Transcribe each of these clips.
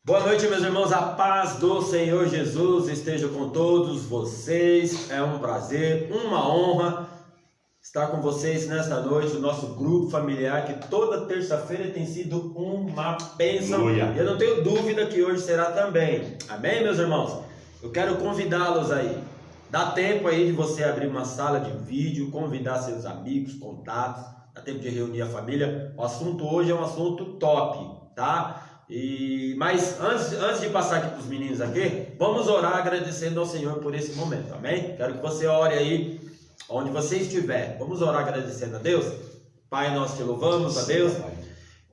Boa noite, meus irmãos, a paz do Senhor Jesus esteja com todos vocês. É um prazer, uma honra estar com vocês nesta noite, o nosso grupo familiar, que toda terça-feira tem sido uma bênção. E eu não tenho dúvida que hoje será também. Amém, meus irmãos? Eu quero convidá-los aí. Dá tempo aí de você abrir uma sala de vídeo, convidar seus amigos, contatos, dá tempo de reunir a família. O assunto hoje é um assunto top, tá? Mas antes de passar aqui para os meninos aqui, vamos orar agradecendo ao Senhor por esse momento, amém? Quero que você ore aí, onde você estiver. Vamos orar agradecendo a Deus? Pai, nós te louvamos, a Deus,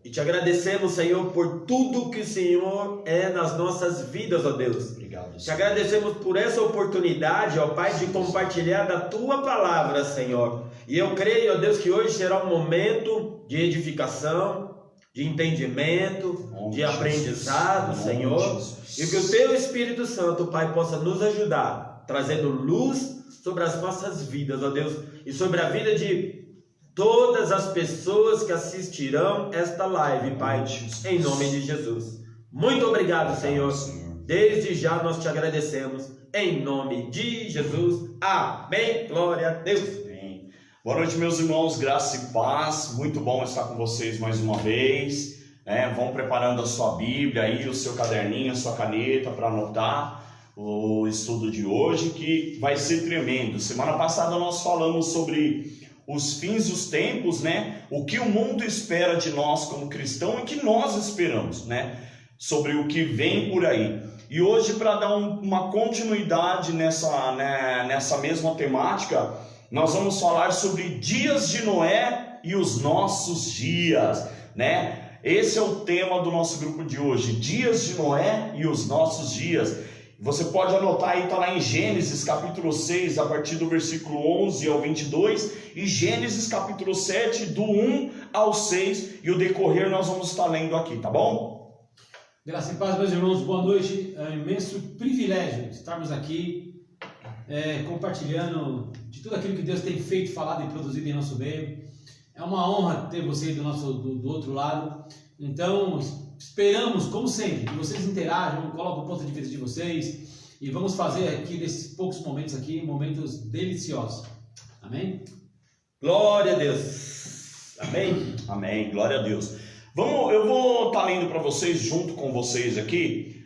e te agradecemos, Senhor, por tudo que o Senhor é nas nossas vidas, ó Deus. Obrigado, te agradecemos por essa oportunidade, ó Pai, de compartilhar da Tua Palavra, Senhor. E eu creio, ó Deus, que hoje será um momento de edificação, de entendimento, de aprendizado, Senhor, e que o Teu Espírito Santo, Pai, possa nos ajudar, trazendo luz sobre as nossas vidas, ó Deus, e sobre a vida de todas as pessoas que assistirão esta live, Pai, em nome de Jesus. Muito obrigado, Senhor. Desde já nós te agradecemos, em nome de Jesus. Amém. Glória a Deus. Boa noite, meus irmãos, graça e paz, muito bom estar com vocês mais uma vez, Vão preparando a sua Bíblia aí, o seu caderninho, a sua caneta para anotar o estudo de hoje, que vai ser tremendo. Semana passada nós falamos sobre os fins dos tempos, o que o mundo espera de nós como cristão e que nós esperamos, sobre o que vem por aí. E hoje, para dar uma continuidade nessa mesma temática, nós vamos falar sobre dias de Noé e os nossos dias, Esse é o tema do nosso grupo de hoje, dias de Noé e os nossos dias. Você pode anotar aí, está lá em Gênesis capítulo 6, a partir do versículo 11 ao 22, e Gênesis capítulo 7, do 1 ao 6, e o decorrer nós vamos estar lendo aqui, tá bom? Graça e paz, meus irmãos, boa noite. É um imenso privilégio estarmos aqui compartilhando de tudo aquilo que Deus tem feito, falado e produzido em nosso meio. É uma honra ter você do outro lado. Então, esperamos, como sempre, que vocês interajam, coloquem o ponto de vista de vocês e vamos fazer aqui, nesses poucos momentos aqui, momentos deliciosos. Amém? Glória a Deus. Amém? Amém, glória a Deus. Eu vou estar lendo para vocês, junto com vocês aqui,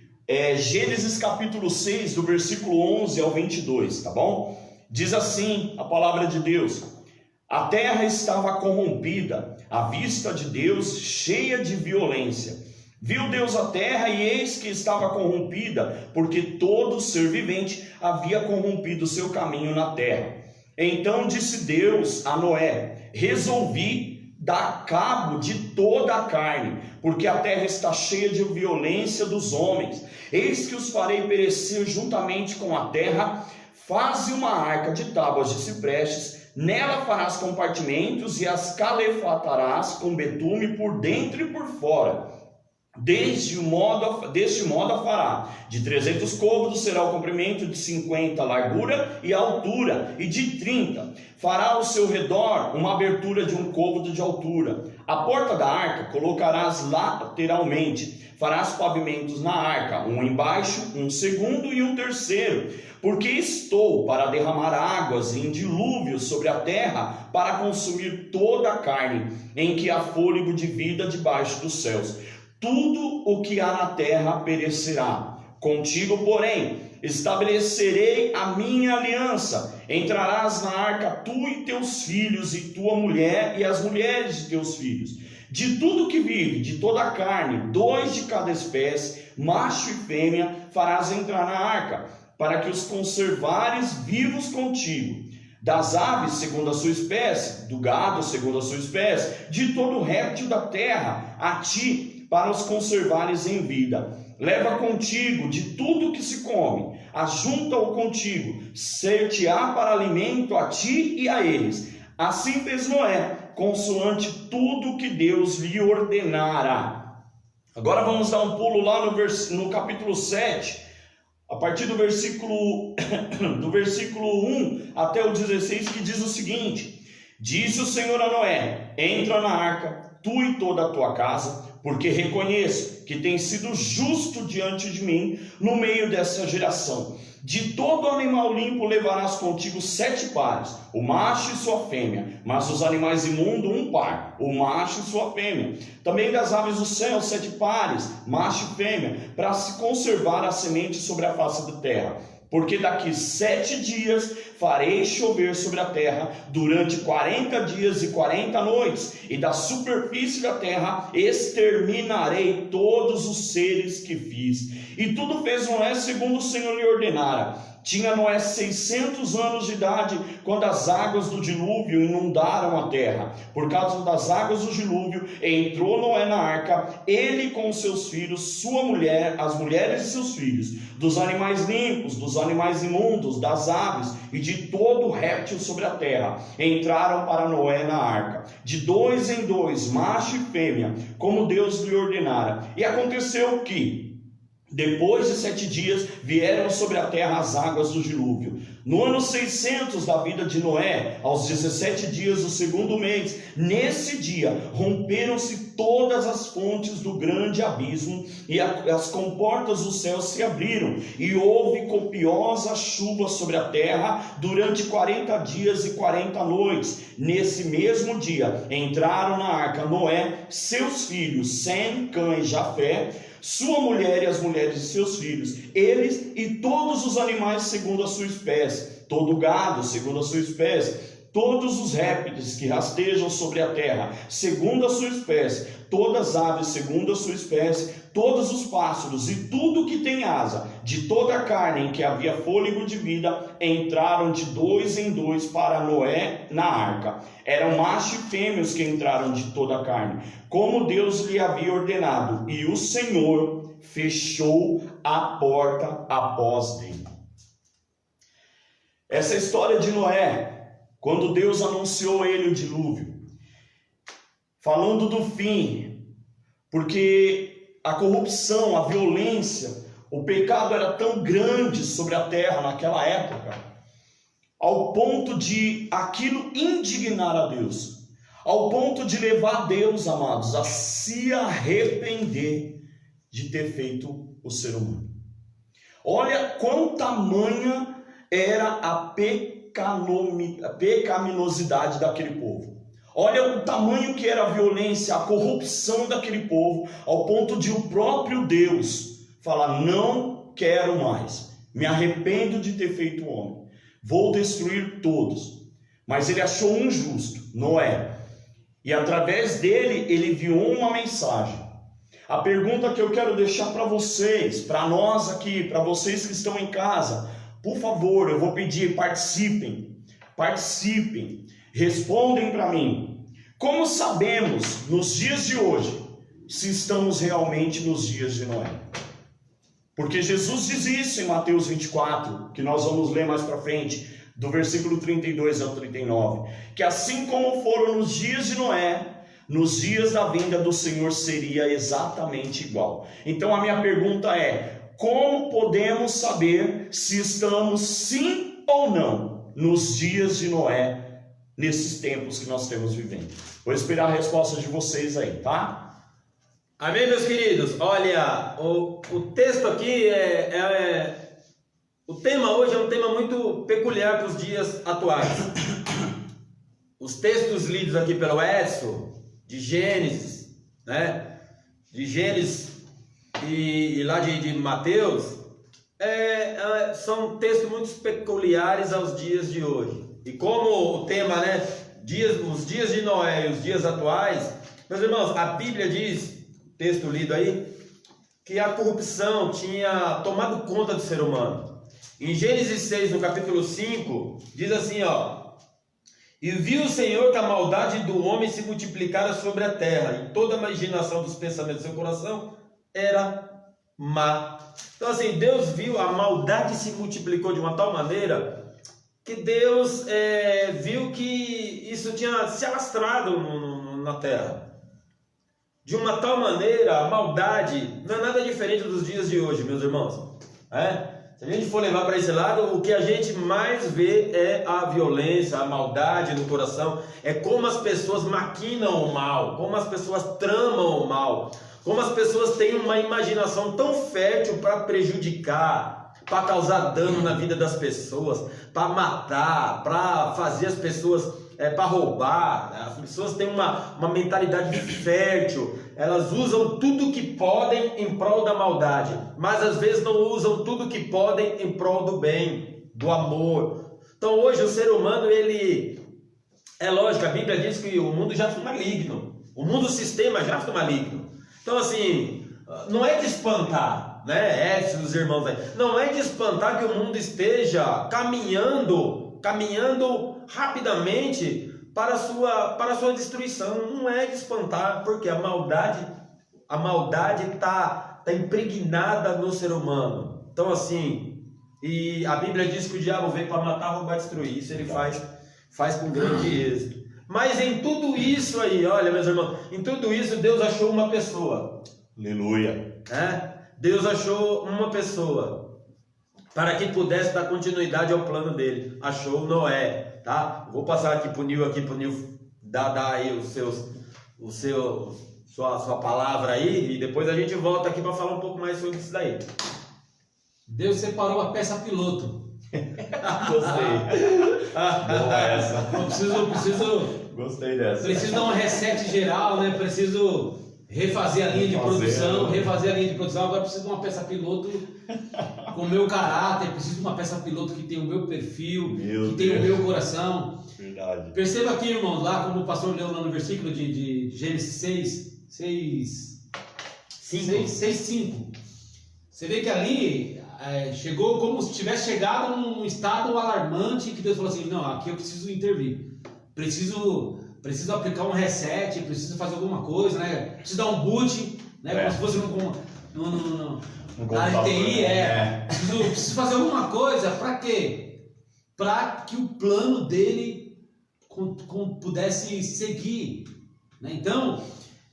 Gênesis capítulo 6, do versículo 11 ao 22, tá bom? Diz assim a palavra de Deus: a terra estava corrompida, à vista de Deus, cheia de violência. Viu Deus a terra, e eis que estava corrompida, porque todo ser vivente havia corrompido seu caminho na terra. Então disse Deus a Noé: resolvi dar cabo de toda a carne, porque a terra está cheia de violência dos homens. Eis que os farei perecer juntamente com a terra. Faze uma arca de tábuas de ciprestes, nela farás compartimentos e as calefatarás com betume por dentro e por fora. Deste modo a fará. De 300 côvados será o comprimento, de 50 a largura e a altura, e de 30. Fará ao seu redor uma abertura de 1 côvado de altura. A porta da arca colocarás lateralmente. Farás pavimentos na arca, um embaixo, um segundo e um terceiro. Porque estou para derramar águas em dilúvio sobre a terra, para consumir toda a carne, em que há fôlego de vida debaixo dos céus. Tudo o que há na terra perecerá. Contigo, porém, estabelecerei a minha aliança. Entrarás na arca, tu e teus filhos, e tua mulher, e as mulheres de teus filhos. De tudo que vive, de toda a carne, 2 de cada espécie, macho e fêmea, farás entrar na arca, para que os conservares vivos contigo. Das aves segundo a sua espécie, do gado segundo a sua espécie, de todo réptil da terra, a ti, para os conservares em vida. Leva contigo de tudo que se come, ajunta-o contigo, ser-te-á para alimento a ti e a eles. Assim fez Noé, consoante tudo que Deus lhe ordenara. Agora vamos dar um pulo lá no capítulo 7, a partir do versículo 1 até o 16, que diz o seguinte: disse o Senhor a Noé: entra na arca, tu e toda a tua casa, porque reconheço que tens sido justo diante de mim no meio dessa geração. De todo animal limpo levarás contigo 7 pares, o macho e sua fêmea, mas os animais imundos 1 par, o macho e sua fêmea. Também das aves do céu 7 pares, macho e fêmea, para se conservar a semente sobre a face da terra. Porque daqui 7 dias farei chover sobre a terra durante 40 dias e 40 noites, e da superfície da terra exterminarei todos os seres que fiz. E tudo fez Noé segundo o Senhor lhe ordenara. Tinha Noé 600 anos de idade quando as águas do dilúvio inundaram a terra. Por causa das águas do dilúvio, entrou Noé na arca, ele com seus filhos, sua mulher, as mulheres de seus filhos, dos animais limpos, dos animais imundos, das aves e de todo réptil sobre a terra. Entraram para Noé na arca, de 2 em 2, macho e fêmea, como Deus lhe ordenara. E aconteceu que, depois de 7 dias, vieram sobre a terra as águas do dilúvio. No ano 600 da vida de Noé, aos 17 dias do 2º mês, nesse dia, romperam-se todas as fontes do grande abismo, e as comportas do céu se abriram, e houve copiosa chuva sobre a terra durante 40 dias e 40 noites. Nesse mesmo dia, entraram na arca Noé, seus filhos, Sem, Cã e Jafé, sua mulher e as mulheres de seus filhos, eles e todos os animais segundo a sua espécie, todo o gado segundo a sua espécie, todos os répteis que rastejam sobre a terra segundo a sua espécie, todas as aves segundo a sua espécie, todos os pássaros e tudo que tem asa, de toda a carne em que havia fôlego de vida, entraram de 2 em 2 para Noé na arca. Eram macho e fêmeas que entraram de toda a carne, como Deus lhe havia ordenado, e o Senhor fechou a porta após dele. Essa história de Noé, quando Deus anunciou a ele o dilúvio, falando do fim, porque a corrupção, a violência, o pecado era tão grande sobre a terra naquela época, ao ponto de aquilo indignar a Deus, ao ponto de levar Deus, amados, a se arrepender de ter feito o ser humano. Olha quão tamanha era a pecaminosidade daquele povo. Olha o tamanho que era a violência, a corrupção daquele povo, ao ponto de o próprio Deus falar: não quero mais, me arrependo de ter feito o homem, vou destruir todos. Mas ele achou um justo, Noé, e através dele ele enviou uma mensagem. A pergunta que eu quero deixar para vocês, para nós aqui, para vocês que estão em casa, por favor, eu vou pedir, participem, respondem para mim. Como sabemos, nos dias de hoje, se estamos realmente nos dias de Noé? Porque Jesus diz isso em Mateus 24, que nós vamos ler mais para frente, do versículo 32 ao 39, que assim como foram nos dias de Noé, nos dias da vinda do Senhor seria exatamente igual. Então a minha pergunta é: como podemos saber se estamos sim ou não nos dias de Noé, nesses tempos que nós estamos vivendo? Vou esperar a resposta de vocês aí, tá? Amém, meus queridos? Olha, o texto aqui o tema hoje é um tema muito peculiar para os dias atuais. Os textos lidos aqui pelo Edson, de Gênesis, né? De Gênesis e lá de Mateus, são textos muito peculiares aos dias de hoje. E como o tema, né? Os dias de Noé e os dias atuais, meus irmãos, a Bíblia diz, texto lido aí, que a corrupção tinha tomado conta do ser humano. Em Gênesis 6, no capítulo 5, diz assim, ó: e viu o Senhor que a maldade do homem se multiplicara sobre a terra, e toda a imaginação dos pensamentos do seu coração era má. Então assim, Deus viu, a maldade se multiplicou de uma tal maneira que Deus viu que isso tinha se alastrado na terra. De uma tal maneira, a maldade não é nada diferente dos dias de hoje, meus irmãos. Se a gente for levar para esse lado, o que a gente mais vê é a violência, a maldade no coração, é como as pessoas maquinam o mal, como as pessoas tramam o mal, como as pessoas têm uma imaginação tão fértil para prejudicar, para causar dano na vida das pessoas, para matar, para fazer as pessoas, para roubar. As pessoas têm uma mentalidade fértil, elas usam tudo que podem em prol da maldade, mas às vezes não usam tudo que podem em prol do bem, do amor. Então hoje o ser humano, é lógico, a Bíblia diz que o mundo já está maligno, o mundo, o sistema já está maligno. Então assim, não é de espantar, né, Edson, os irmãos aí, não é de espantar que o mundo esteja caminhando rapidamente para a sua destruição. Não é de espantar, porque a maldade está impregnada no ser humano. Então assim, e a Bíblia diz que o diabo veio para matar, roubar e destruir. Isso ele faz com grande êxito. Mas em tudo isso aí, olha, meus irmãos, em tudo isso Deus achou uma pessoa. Aleluia. Deus achou uma pessoa para que pudesse dar continuidade ao plano dele. Achou Noé, tá? Vou passar aqui pro Nil dar aí sua palavra aí, e depois a gente volta aqui para falar um pouco mais sobre isso daí. Deus separou a peça piloto. Gostei. Boa essa. Eu preciso Gostei dessa. Preciso dar um reset geral, né? Preciso refazer a linha de produção. Agora preciso de uma peça piloto com o meu caráter. Preciso de uma peça piloto que tenha o meu perfil, que tenha o meu coração. Verdade. Perceba aqui, irmãos, lá como o pastor leu lá no versículo de Gênesis 6:5. Você vê que ali chegou como se tivesse chegado num estado alarmante, que Deus falou assim: não, aqui eu preciso intervir. Preciso aplicar um reset, preciso fazer alguma coisa, né? Preciso dar um boot, né? Como se fosse na área de TI, Preciso fazer alguma coisa, para quê? Para que o plano dele pudesse seguir, né? Então,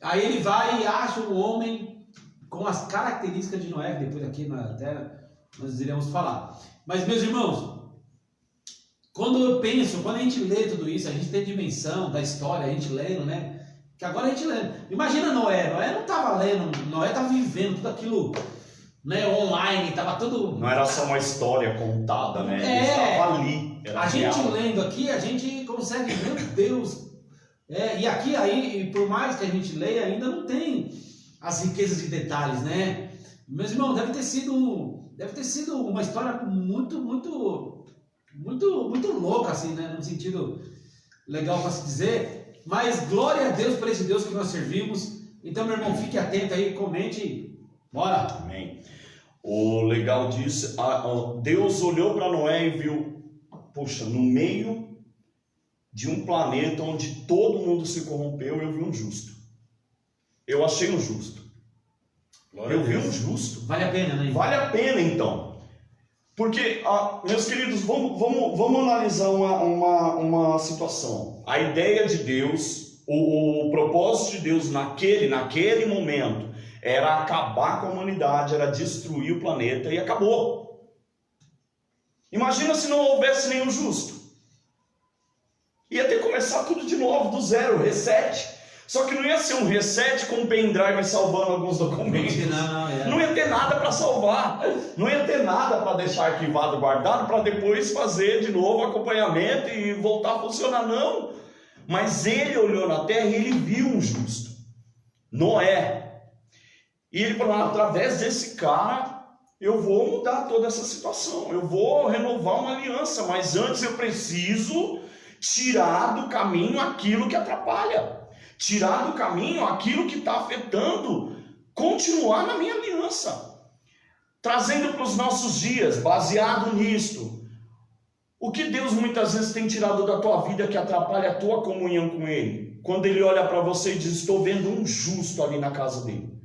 aí ele vai e acha um homem com as características de Noé, que depois aqui na terra nós iremos falar. Mas, meus irmãos, quando a gente lê tudo isso, a gente tem dimensão da história, a gente lendo, né? Que agora a gente lê. Imagina Noé não estava lendo, Noé estava vivendo tudo aquilo, né, online, estava tudo... Não era só uma história contada, né? Ele estava ali. A gente lendo aqui, a gente consegue, meu Deus... e aqui, aí, por mais que a gente leia, ainda não tem as riquezas de detalhes, né? Meus irmãos, deve ter sido uma história muito louca, assim, né? Num sentido legal para se dizer. Mas glória a Deus por esse Deus que nós servimos. Então, meu irmão, fique atento aí, comente. Bora! Amém. O legal disso, Deus olhou para Noé e viu, puxa, no meio de um planeta onde todo mundo se corrompeu, eu vi um justo. Eu achei um justo. Eu vi um justo. Vale a pena, né? Vale a pena, então. Porque, meus queridos, vamos analisar uma situação. A ideia de Deus, o propósito de Deus naquele momento, era acabar com a humanidade, era destruir o planeta, e acabou. Imagina se não houvesse nenhum justo. Ia ter que começar tudo de novo, do zero, reset. Só que não ia ser um reset com um pendrive salvando alguns documentos. Não ia ter nada para salvar. Não ia ter nada para deixar arquivado, guardado, para depois fazer de novo acompanhamento e voltar a funcionar. Não. Mas ele olhou na terra e ele viu um justo. Noé. E ele falou: através desse cara, eu vou mudar toda essa situação. Eu vou renovar uma aliança. Mas antes eu preciso tirar do caminho aquilo que atrapalha. Tirar do caminho aquilo que está afetando, continuar na minha aliança, trazendo para os nossos dias, baseado nisto, o que Deus muitas vezes tem tirado da tua vida que atrapalha a tua comunhão com Ele, quando Ele olha para você e diz: estou vendo um justo ali na casa dele,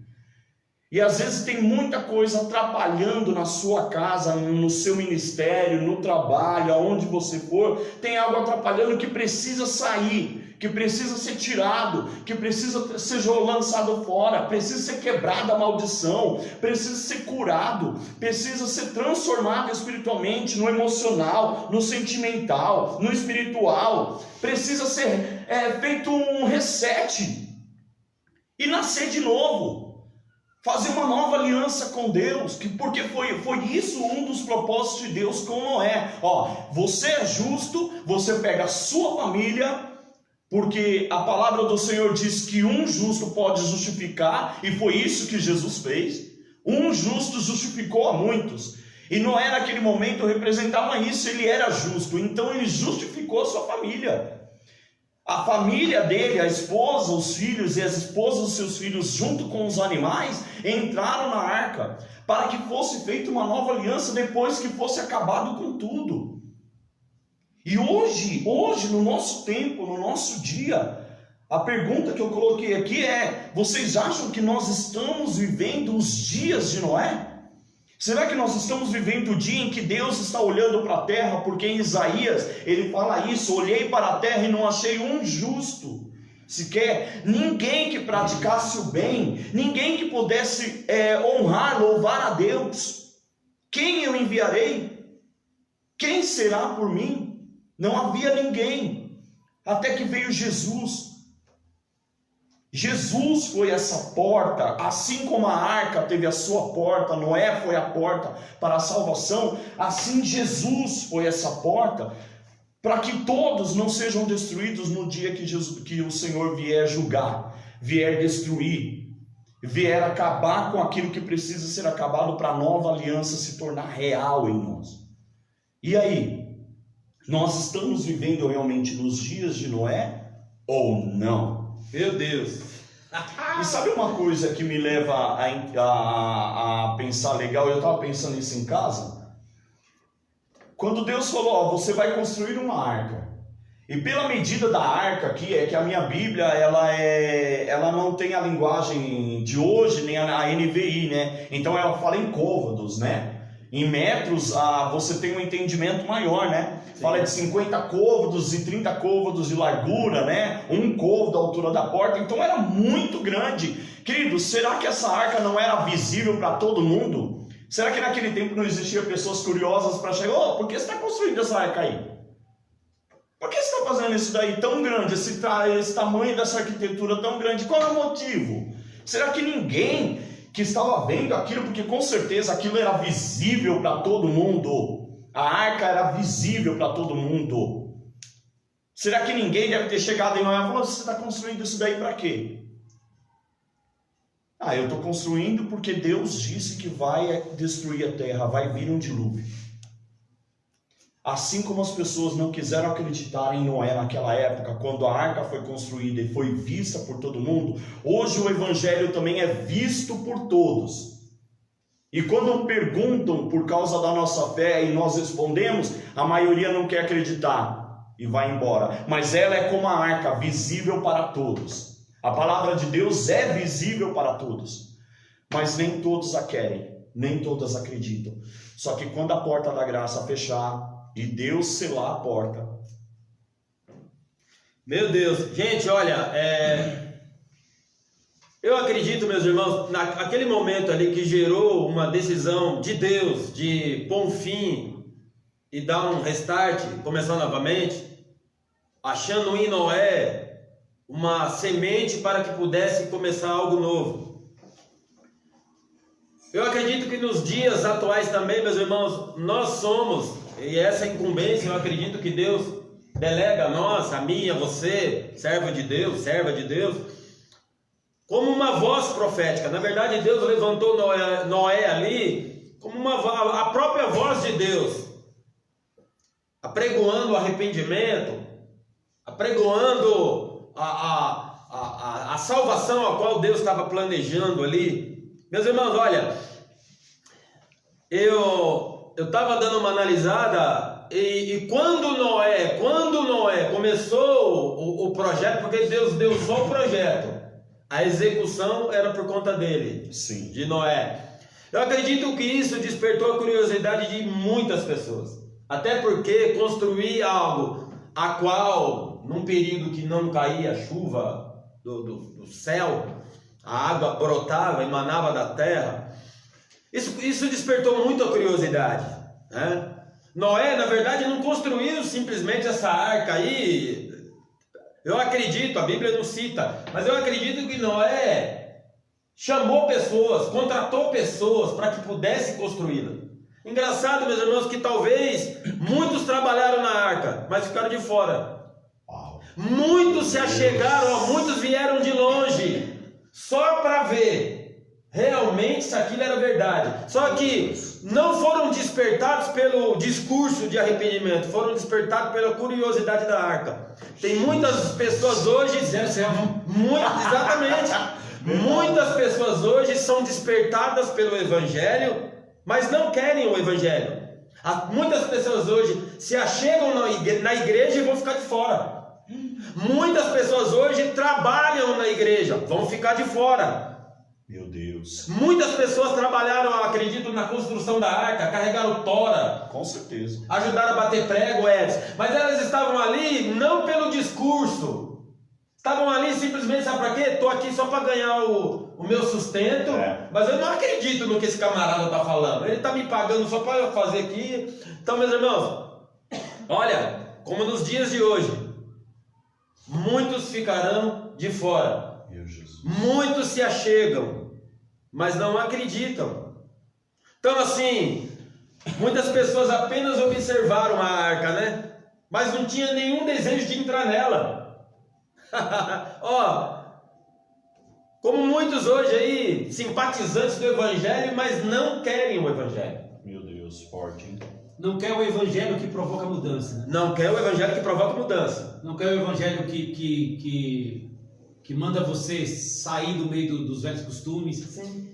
E às vezes tem muita coisa atrapalhando na sua casa, no seu ministério, no trabalho, aonde você for. Tem algo atrapalhando que precisa sair, que precisa ser tirado, que precisa ser lançado fora, precisa ser quebrada a maldição, precisa ser curado, precisa ser transformado espiritualmente, no emocional, no sentimental, no espiritual. Precisa ser feito um reset e nascer de novo. Fazer uma nova aliança com Deus, porque foi isso um dos propósitos de Deus com Noé. Você é justo, você pega a sua família, porque a palavra do Senhor diz que um justo pode justificar, e foi isso que Jesus fez. Um justo justificou a muitos, e Noé naquele momento representava isso, ele era justo, então ele justificou a sua família. A família dele, a esposa, os filhos e as esposas dos seus filhos, junto com os animais, entraram na arca, para que fosse feita uma nova aliança depois que fosse acabado com tudo. E hoje, no nosso tempo, no nosso dia, a pergunta que eu coloquei aqui é: vocês acham que nós estamos vivendo os dias de Noé? Será que nós estamos vivendo o dia em que Deus está olhando para a terra? Porque em Isaías ele fala isso: olhei para a terra e não achei um justo, sequer ninguém que praticasse o bem, ninguém que pudesse honrar, louvar a Deus. Quem eu enviarei? Quem será por mim? Não havia ninguém, até que veio Jesus. Jesus foi essa porta, assim como a arca teve a sua porta, Noé foi a porta para a salvação, assim Jesus foi essa porta, para que todos não sejam destruídos no dia que o Senhor vier julgar, vier destruir, vier acabar com aquilo que precisa ser acabado para a nova aliança se tornar real em nós. E aí, nós estamos vivendo realmente nos dias de Noé ou não? Meu Deus! E sabe uma coisa que me leva a pensar legal? Eu estava pensando isso em casa. Quando Deus falou: você vai construir uma arca. E pela medida da arca aqui, é que a minha Bíblia ela não tem a linguagem de hoje, nem a NVI, né? Então ela fala em côvados, né? Em metros, você tem um entendimento maior, né? Sim. Fala de 50 côvados e 30 côvados de largura, né? Um côvado à altura da porta, então era muito grande. Queridos, será que essa arca não era visível para todo mundo? Será que naquele tempo não existiam pessoas curiosas para chegar? Por que você está construindo essa arca aí? Por que você está fazendo isso daí tão grande, esse tamanho dessa arquitetura tão grande? Qual é o motivo? Será que ninguém que estava vendo aquilo, porque com certeza aquilo era visível para todo mundo, a arca era visível para todo mundo, será que ninguém deve ter chegado em Noé e falado: você está construindo isso daí para quê? Eu estou construindo porque Deus disse que vai destruir a terra, vai vir um dilúvio. Assim como as pessoas não quiseram acreditar em Noé naquela época, quando a arca foi construída e foi vista por todo mundo, hoje o evangelho também é visto por todos. E quando perguntam por causa da nossa fé e nós respondemos, a maioria não quer acreditar e vai embora. Mas ela é como a arca, visível para todos. A palavra de Deus é visível para todos, mas nem todos a querem, nem todas acreditam. Só que quando a porta da graça fechar e Deus selar a porta. Meu Deus, gente, olha, eu acredito, meus irmãos, naquele momento ali que gerou uma decisão de Deus de pôr um fim e dar um restart, começar novamente, achando em Noé uma semente para que pudesse começar algo novo. Eu acredito que nos dias atuais também, meus irmãos, nós somos, e essa incumbência eu acredito que Deus delega a nós, a mim, a você, servo de Deus, serva de Deus, como uma voz profética. Na verdade, Deus levantou Noé ali como a própria voz de Deus, apregoando o arrependimento, apregoando a salvação a qual Deus estava planejando ali. Meus irmãos, olha, eu estava dando uma analisada e quando Noé começou o projeto, porque Deus deu só o projeto, a execução era por conta dele, Sim. de Noé. Eu acredito que isso despertou a curiosidade de muitas pessoas. Até porque construir algo a qual, num período que não caía chuva do céu, a água brotava, emanava da terra, isso despertou muito a curiosidade, né? Noé, na verdade, não construiu simplesmente essa arca aí. Eu acredito, a Bíblia não cita, mas eu acredito que Noé chamou pessoas, contratou pessoas para que pudesse construí-la. Engraçado, meus irmãos, que talvez muitos trabalharam na arca, mas ficaram de fora. Uau. Muitos se achegaram, ó, muitos vieram de longe, só para ver realmente se aquilo era verdade. Só que não foram despertados pelo discurso de arrependimento, foram despertados pela curiosidade da arca. Tem muitas pessoas hoje, exatamente, muitas pessoas hoje são despertadas pelo Evangelho, mas não querem o Evangelho. Muitas pessoas hoje se achegam na igreja e vão ficar de fora. Muitas pessoas hoje trabalham na igreja, vão ficar de fora. Meu Deus. Muitas pessoas trabalharam, acredito, na construção da arca, carregaram tora, Com certeza. ajudaram a bater prego, mas elas estavam ali não pelo discurso, estavam ali simplesmente, sabe para quê? Estou aqui só para ganhar o meu sustento, mas eu não acredito no que esse camarada está falando, ele está me pagando só para eu fazer aqui. Então, meus irmãos, olha, como nos dias de hoje, muitos ficarão de fora, Meu Jesus. muitos se achegam, mas não acreditam. Então, assim, muitas pessoas apenas observaram a arca, né? Mas não tinha nenhum desejo de entrar nela. Ó, como muitos hoje aí, simpatizantes do Evangelho, mas não querem o Evangelho. Meu Deus, forte, hein? Não quer o evangelho que provoca mudança, né? Não quer o Evangelho que provoca mudança. Não quer o evangelho que manda você sair do meio dos velhos costumes. Sim.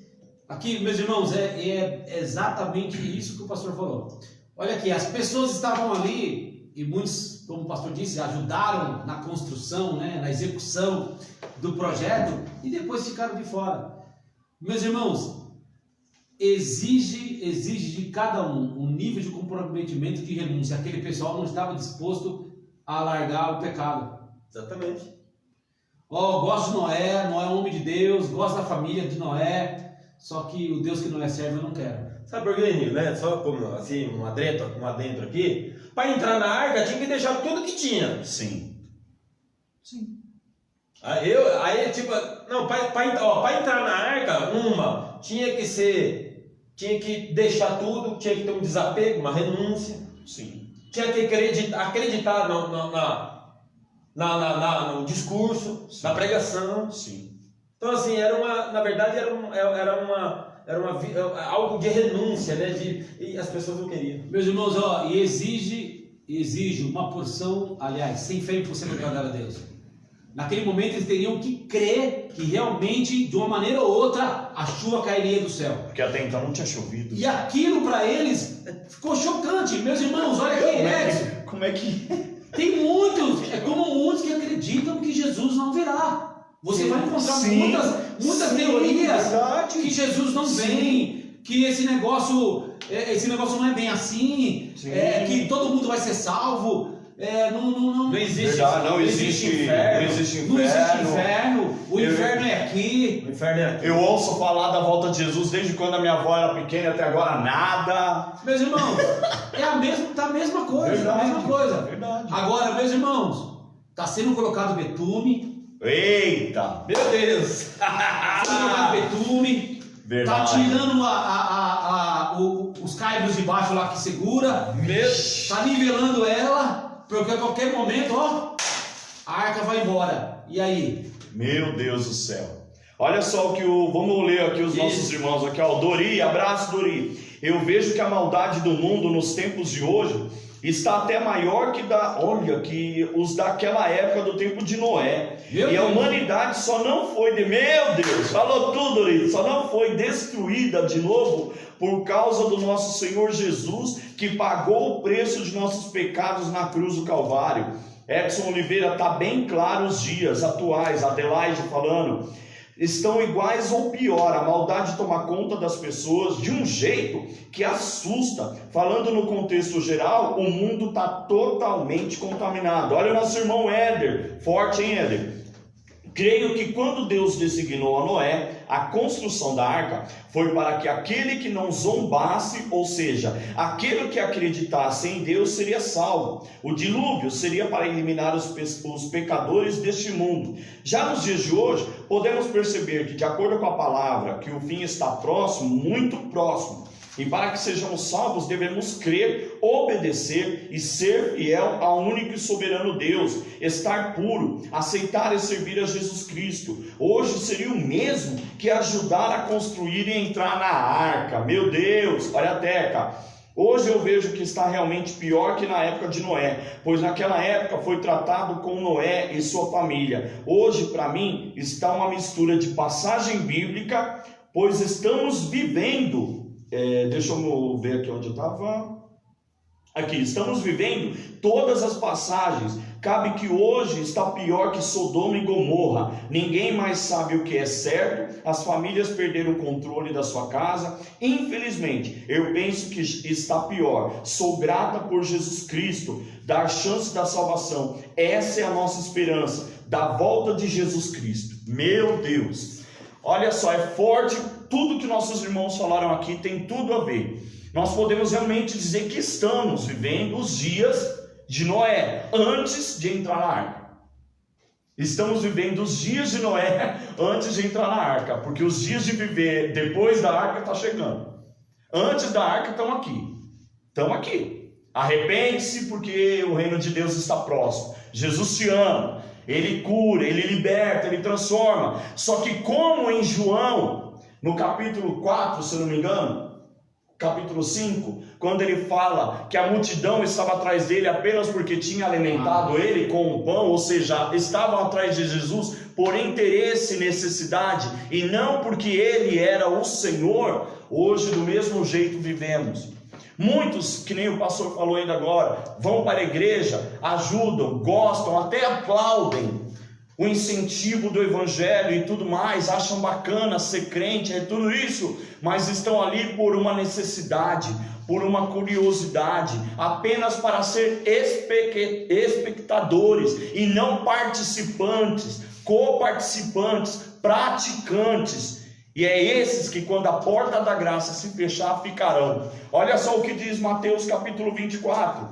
Aqui, meus irmãos, é exatamente isso que o pastor falou. Olha aqui, as pessoas estavam ali, e muitos, como o pastor disse, ajudaram na construção, né, na execução do projeto, e depois ficaram de fora. Meus irmãos, exige de cada um nível de comprometimento, de renúncia. Aquele pessoal não estava disposto a largar o pecado. Exatamente. Gosto de Noé é um homem de Deus, gosto da família de Noé, só que o Deus que Noé serve eu não quero. Sabe por quê, Nil, né? Só como assim, um adentro aqui. Para entrar na arca tinha que deixar tudo que tinha. Sim. Aí tipo, não, para entrar na arca, tinha que deixar tudo, tinha que ter um desapego, uma renúncia, Sim. tinha que acreditar no discurso, Sim. na pregação. Sim. Então assim, na verdade era algo de renúncia, né? E as pessoas não queriam. Meus irmãos, e exige uma porção, aliás, sem fé é impossível agradar a Deus. Naquele momento eles teriam que crer que realmente, de uma maneira ou outra, a chuva cairia do céu. Porque até então não tinha chovido. E aquilo para eles ficou chocante. Meus irmãos, olha aqui, Edson. Como é que... Tem muitos, como muitos que acreditam que Jesus não virá. Você vai encontrar muitas teorias verdade. que Jesus não vem, que esse negócio não é bem assim, que todo mundo vai ser salvo. Não existe, verdade, não existe inferno. Não existe inferno. O inferno é aqui. O inferno é aqui. Eu ouço falar da volta de Jesus desde quando a minha avó era pequena até agora nada. Meus irmãos, tá a mesma coisa. Verdade, A mesma coisa. verdade. Agora, meus irmãos, está sendo colocado betume. Eita! Meu Deus! Sendo colocado betume. Verdade. Tá tirando os caibros de baixo lá que segura. Tá nivelando ela. Porque a qualquer momento, a arca vai embora. E aí? Meu Deus do céu. Olha só vamos ler aqui os nossos irmãos aqui, ó. Dori, abraço, Dori. Eu vejo que a maldade do mundo nos tempos de hoje está até maior que os daquela época do tempo de Noé. A humanidade só não foi meu Deus, falou tudo, Dori. Só não foi destruída de novo por causa do nosso Senhor Jesus, que pagou o preço de nossos pecados na cruz do Calvário. Edson Oliveira, está bem claro os dias atuais, Adelaide falando. estão iguais ou pior. A maldade toma conta das pessoas de um jeito que assusta. Falando no contexto geral, o mundo está totalmente contaminado. Olha o nosso irmão Éder, forte, hein, Éder? Creio que quando Deus designou a Noé, a construção da arca foi para que aquele que não zombasse, ou seja, aquele que acreditasse em Deus seria salvo. O dilúvio seria para eliminar os pecadores deste mundo. Já nos dias de hoje, podemos perceber que, de acordo com a palavra, que o fim está próximo, muito próximo. E para que sejamos salvos, devemos crer, obedecer e ser fiel ao único e soberano Deus, estar puro, aceitar e servir a Jesus Cristo. Hoje seria o mesmo que ajudar a construir e entrar na arca. Meu Deus, olha a Teca. Hoje eu vejo que está realmente pior que na época de Noé, pois naquela época foi tratado com Noé e sua família. Hoje, para mim, está uma mistura de passagem bíblica, pois estamos vivendo... deixa eu ver aqui onde eu estava. Aqui, estamos vivendo todas as passagens. Cabe que hoje está pior que Sodoma e Gomorra. Ninguém mais sabe o que é certo. As famílias perderam o controle da sua casa. Infelizmente, eu penso que está pior. Sou grata por Jesus Cristo dar chance da salvação. Essa é a nossa esperança, da volta de Jesus Cristo. Meu Deus, olha só, é forte. Tudo que nossos irmãos falaram aqui tem tudo a ver. Nós podemos realmente dizer que estamos vivendo os dias de Noé, antes de entrar na arca. Estamos vivendo os dias de Noé antes de entrar na arca, porque os dias de viver depois da arca estão chegando. Antes da arca estão aqui. Estamos aqui. Arrepende-se, porque o reino de Deus está próximo. Jesus te ama. Ele cura, Ele liberta, Ele transforma. Só que como em João, no capítulo 4, se não me engano, capítulo 5, quando ele fala que a multidão estava atrás dele apenas porque tinha alimentado ele com o pão, ou seja, estavam atrás de Jesus por interesse e necessidade, e não porque ele era o Senhor. Hoje do mesmo jeito vivemos. Muitos, que nem o pastor falou ainda agora, vão para a igreja, ajudam, gostam, até aplaudem o incentivo do evangelho e tudo mais, acham bacana ser crente, é tudo isso, mas estão ali por uma necessidade, por uma curiosidade, apenas para ser espectadores e não participantes, coparticipantes, praticantes. E é esses que, quando a porta da graça se fechar, ficarão. Olha só o que diz Mateus capítulo 24,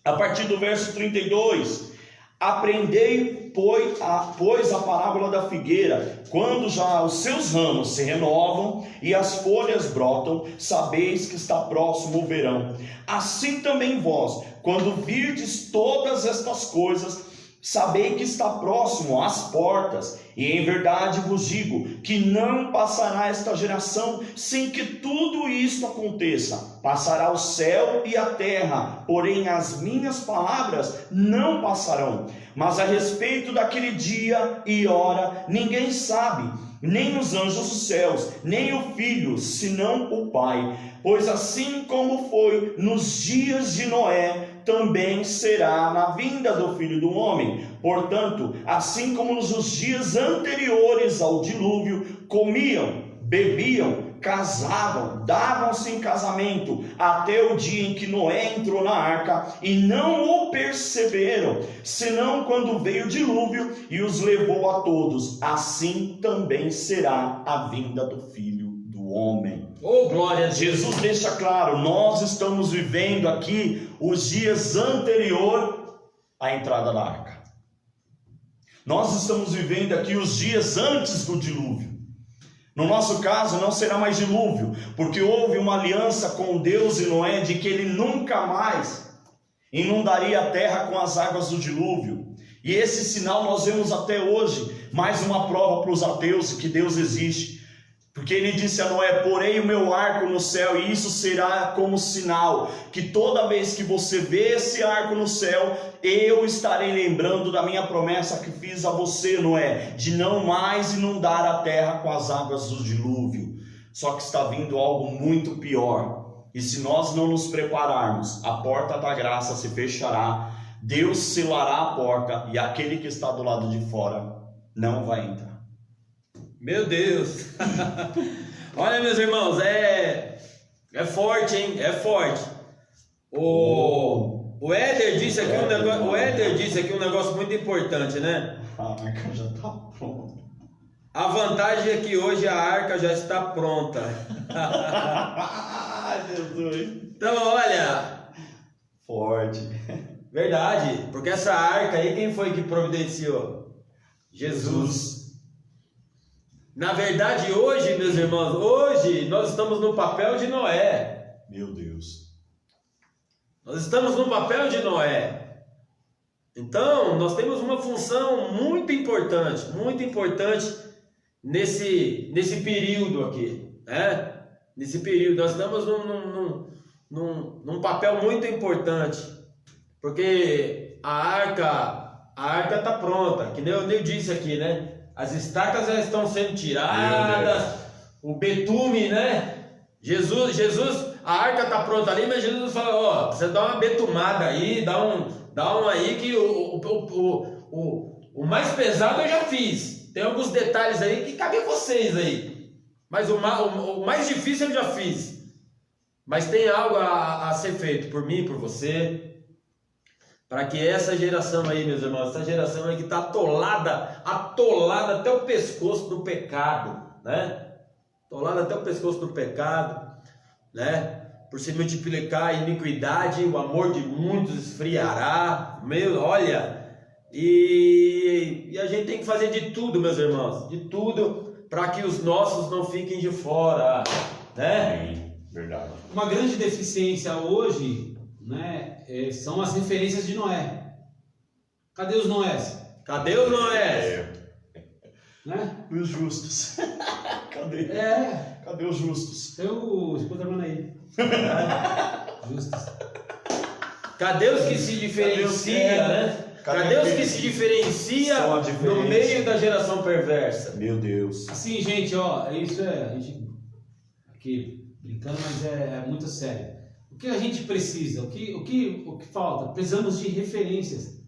a partir do verso 32. Aprendei, pois, a parábola da figueira. Quando já os seus ramos se renovam e as folhas brotam, sabeis que está próximo o verão. Assim também vós, quando virdes todas estas coisas, sabei que está próximo às portas. E em verdade vos digo que não passará esta geração sem que tudo isto aconteça. Passará o céu e a terra, porém as minhas palavras não passarão. Mas a respeito daquele dia e hora ninguém sabe, nem os anjos dos céus, nem o Filho, senão o Pai. Pois assim como foi nos dias de Noé, também será na vinda do Filho do Homem. Portanto, assim como nos dias anteriores ao dilúvio, comiam, bebiam, casavam, davam-se em casamento, até o dia em que Noé entrou na arca, e não o perceberam, senão quando veio o dilúvio e os levou a todos. Assim também será a vinda do Filho do Homem. Oh, glória a Deus. Jesus deixa claro, nós estamos vivendo aqui os dias anteriores à entrada da arca. Nós estamos vivendo aqui os dias antes do dilúvio. No nosso caso não será mais dilúvio, porque houve uma aliança com Deus e Noé de que ele nunca mais inundaria a terra com as águas do dilúvio. E esse sinal nós vemos até hoje, mais uma prova para os ateus que Deus existe. Porque ele disse a Noé: porei o meu arco no céu, e isso será como sinal, que toda vez que você vê esse arco no céu, eu estarei lembrando da minha promessa que fiz a você, Noé, de não mais inundar a terra com as águas do dilúvio. Só que está vindo algo muito pior, e se nós não nos prepararmos, a porta da graça se fechará, Deus selará a porta, e aquele que está do lado de fora não vai entrar. Meu Deus! Olha, meus irmãos, é forte, hein? É forte. O Éder disse aqui um negócio muito importante, né? A arca já está pronta. A vantagem é que hoje a arca já está pronta. Ai, Jesus. Então, olha, Forte. verdade, porque essa arca aí, quem foi que providenciou? Jesus. Na verdade, hoje, meus irmãos, hoje nós estamos no papel de Noé. Meu Deus. Nós estamos no papel de Noé. Então, nós temos uma função muito importante nesse período aqui, né? Nesse período, nós estamos num papel muito importante, porque a arca está pronta, que nem eu disse aqui, né? As estacas já estão sendo tiradas, o betume, né? Jesus, a arca está pronta ali, mas Jesus fala, ó, você dá uma betumada aí, dá um aí que o mais pesado eu já fiz. Tem alguns detalhes aí que cabem a vocês aí, mas o mais difícil eu já fiz. Mas tem algo a ser feito por mim, por você, para que essa geração aí, meus irmãos, essa geração aí que está atolada até o pescoço do pecado, né? Atolada até o pescoço do pecado, né? Por se multiplicar a iniquidade, o amor de muitos esfriará. Olha, e a gente tem que fazer de tudo, meus irmãos, de tudo, para que os nossos não fiquem de fora, né? Verdade. Uma grande deficiência hoje, né, são as referências de Noé. Cadê os Noés? Cadê os Noés? Né? E os justos? Cadê? Cadê os justos? Eu estou trabalhando aí. Justos. Cadê os que se diferenciam, né? Cadê os que se diferenciam no meio da geração perversa? Meu Deus. Assim, gente, ó, isso a gente aqui brincando, mas é muito sério. O que a gente precisa? O que falta? Precisamos de referências.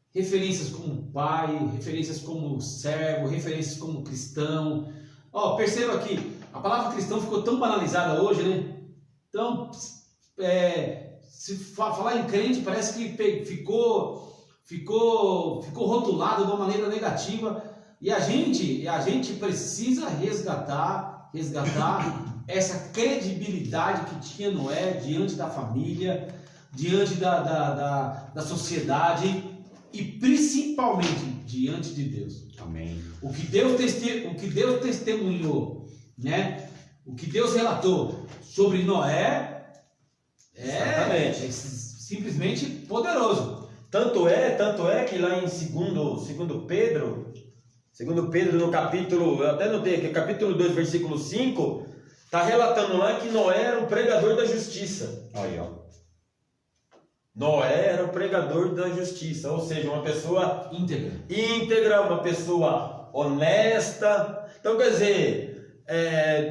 Referências como pai, referências como servo, referências como cristão. Ó, perceba que a palavra cristão ficou tão banalizada hoje, né? Então, se falar em crente parece que ficou rotulado de uma maneira negativa. E a gente precisa resgatar essa credibilidade que tinha Noé diante da família, diante da sociedade e principalmente diante de Deus. Amém. O que Deus testemunhou, né? O que Deus relatou sobre Noé é simplesmente poderoso. Tanto é que lá em 2 Pedro no capítulo, eu até notei aqui, capítulo 2, versículo 5, está relatando lá que Noé era um pregador da justiça. Aí, ó. Noé era o pregador da justiça, ou seja, uma pessoa íntegra, uma pessoa honesta. Então, quer dizer,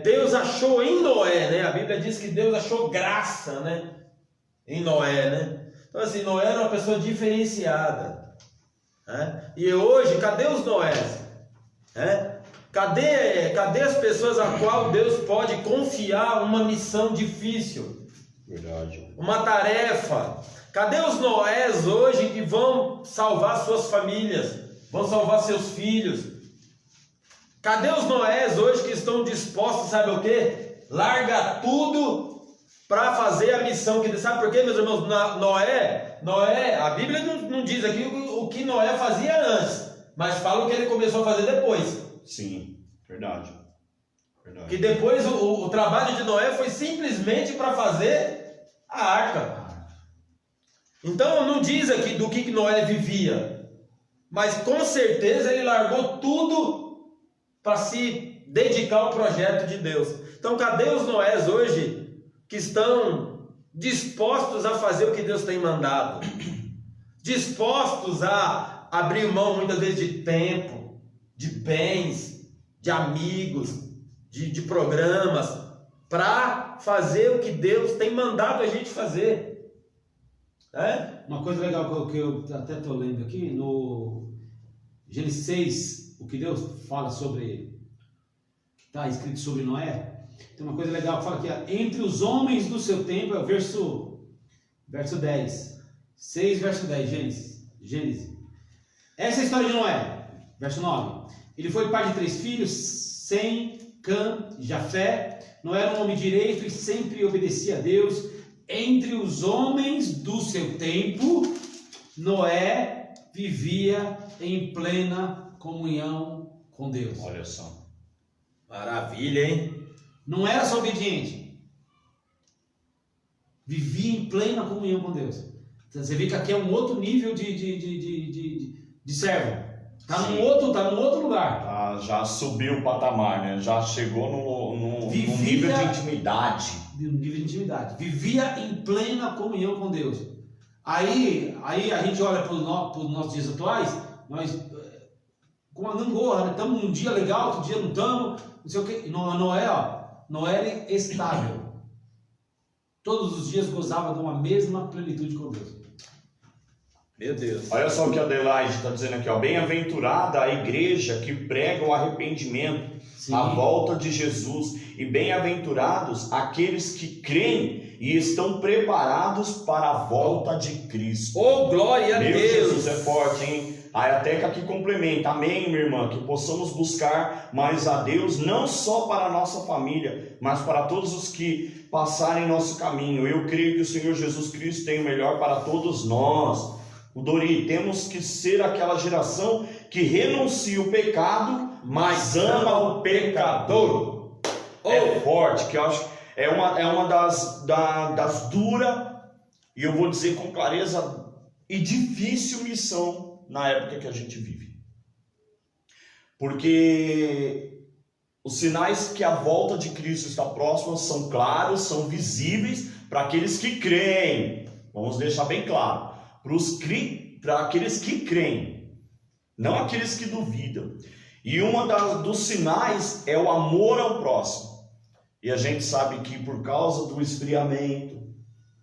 Deus achou em Noé, né? A Bíblia diz que Deus achou graça, né? Em Noé, né? Então, assim, Noé era uma pessoa diferenciada, né? E hoje, cadê os Noés? Cadê as pessoas a qual Deus pode confiar uma missão difícil? Verdade. Uma tarefa. Cadê os Noés hoje que vão salvar suas famílias? Vão salvar seus filhos? Cadê os Noés hoje que estão dispostos, sabe o quê? Larga tudo para fazer a missão que... Sabe por quê, meus irmãos? Noé, a Bíblia não diz aqui o que Noé fazia antes, mas fala o que ele começou a fazer depois. Sim, verdade. Que depois o trabalho de Noé foi simplesmente para fazer a arca. Então não diz aqui do que Noé vivia, mas com certeza ele largou tudo para se dedicar ao projeto de Deus. Então cadê os Noés hoje que estão dispostos a fazer o que Deus tem mandado? Dispostos a abrir mão muitas vezes de tempo, de bens, de amigos, de programas, para fazer o que Deus tem mandado a gente fazer. Uma coisa legal que eu até estou lendo aqui, no Gênesis 6, o que Deus fala sobre está escrito sobre Noé, tem uma coisa legal que fala aqui, ó, entre os homens do seu tempo, é o verso 10, 6 verso 10, Gênesis. Essa é a história de Noé, verso 9. Ele foi pai de 3 filhos, Sem, Cã, Jafé. Noé era um homem direito e sempre obedecia a Deus. Entre os homens do seu tempo, Noé vivia em plena comunhão com Deus. Olha só. Maravilha, hein? Não era só obediente. Vivia em plena comunhão com Deus. Então, você vê que aqui é um outro nível de servo. Está num outro lugar. Já subiu o patamar, né? Já chegou no nível de intimidade. Vivia em plena comunhão com Deus. Aí a gente olha para os nossos dias atuais, nós com uma gangorra, né? Estamos num dia legal, outro dia não estamos, não sei o que. Noé era estável. Todos os dias gozava de uma mesma plenitude com Deus. Meu Deus. Olha só o que a Adelaide está dizendo aqui, ó. Bem-aventurada a igreja que prega o arrependimento, Sim. a volta de Jesus, e bem-aventurados aqueles que creem e estão preparados para a volta de Cristo. Oh, glória a Meu Deus! Jesus é forte, hein? A Ateca aqui complementa. Amém, minha irmã? Que possamos buscar mais a Deus, não só para a nossa família, mas para todos os que passarem nosso caminho. Eu creio que o Senhor Jesus Cristo tem o melhor para todos nós. O Dori, temos que ser aquela geração que renuncia o pecado, mas ama o pecador. É forte, que eu acho é uma das duras, e eu vou dizer com clareza, e difícil missão na época que a gente vive. Porque os sinais que a volta de Cristo está próxima são claros, são visíveis para aqueles que creem. Vamos deixar bem claro. Para aqueles que creem, não aqueles que duvidam. E dos sinais é o amor ao próximo. E a gente sabe que por causa do esfriamento,